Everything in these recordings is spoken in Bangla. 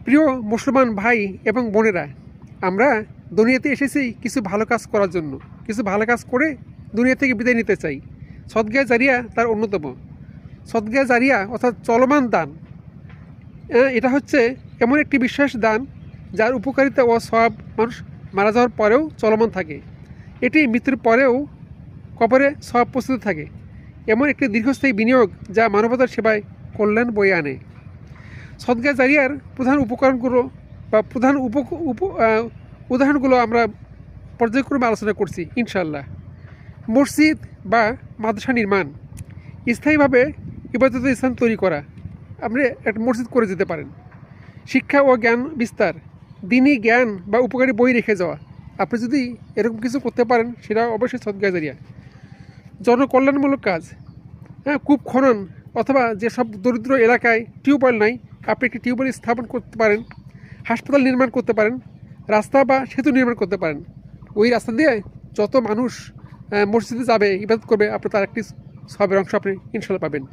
প্রিয় মুসলমান ভাই এবং বোনেরা, আমরা দুনিয়াতে এসেছি কিছু ভালো কাজ করার জন্য। কিছু ভালো কাজ করে দুনিয়া থেকে বিদায় নিতে চাই। সদকা জারিয়া তার অন্যতম। সদকা জারিয়া অর্থাৎ চলমান দান, এটা হচ্ছে এমন একটি বিশেষ দান যার উপকারিতা ও সওয়াব মানুষ মারা যাওয়ার পরেও চলমান থাকে। এটি মৃত্যুর পরেও কবরে সওয়াব প্রস্তুত থাকে। এমন একটি দীর্ঘস্থায়ী বিনিয়োগ যা মানবতার সেবায় কল্যাণ বয়ে আনে। সদকা জারিয়ার প্রধান উপকরণগুলো বা প্রধান উদাহরণগুলো আমরা পর্যায়ক্রমে আলোচনা করছি ইনশাআল্লাহ। মসজিদ বা মাদ্রাসা নির্মাণ, স্থায়ীভাবে ইবাদতের স্থান তৈরি করা। আপনি একটা মসজিদ করে যেতে পারেন। শিক্ষা ও জ্ঞান বিস্তার, দিনী জ্ঞান বা উপকারী বই রেখে যাওয়া। আপনি যদি এরকম কিছু করতে পারেন সেটা অবশ্যই সদকা জারিয়া। জনকল্যাণমূলক কাজ, কূপ খনন অথবা যেসব দরিদ্র এলাকায় টিউবওয়েল নাই, আপনি একটি টিউবওয়েল স্থাপন করতে পারেন। হাসপাতাল নির্মাণ করতে পারেন। রাস্তা বা সেতু নির্মাণ করতে পারেন। ওই রাস্তা দিয়ে যত মানুষ মসজিদে যাবে, ইবাদত করবে, আপনি তার একটি সবের অংশ আপনি ইনশাল্লাহ পাবেন।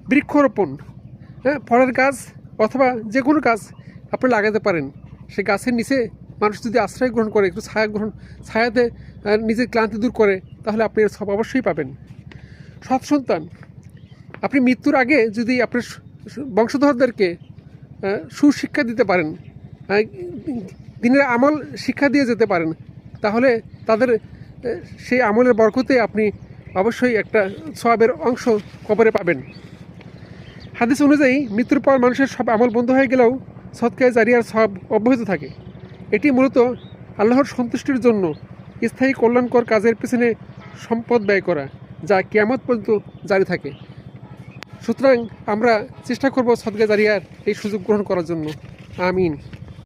বৃক্ষরোপণ, ফলের গাছ অথবা যে কোনো গাছ আপনি লাগাতে পারেন। সে গাছের নিচে মানুষ যদি আশ্রয় গ্রহণ করে, একটু ছায়াতে নিজের ক্লান্তি দূর করে, তাহলে আপনি এর সব অবশ্যই পাবেন। সৎ সন্তান, আপনি মৃত্যুর আগে যদি আপনার বংশধরদেরকে সুশিক্ষা দিতে পারেন, দিনের আমল শিক্ষা দিয়ে যেতে পারেন, তাহলে তাদের সেই আমলের বরকতে আপনি অবশ্যই একটা সওয়াবের অংশ কবরে পাবেন। হাদিস অনুযায়ী মৃত্যুর পর মানুষের সব আমল বন্ধ হয়ে গেলেও সদকা জারিয়ার সওয়াব অব্যাহত থাকে। এটি মূলত আল্লাহর সন্তুষ্টির জন্য স্থায়ী কল্যাণকর কাজের পেছনে সম্পদ ব্যয় করা, যা কিয়ামত পর্যন্ত জারি থাকে। সুতরাং আমরা চেষ্টা করব সদকা জারিয়ার এই সুযোগ গ্রহণ করার জন্য। আমিন।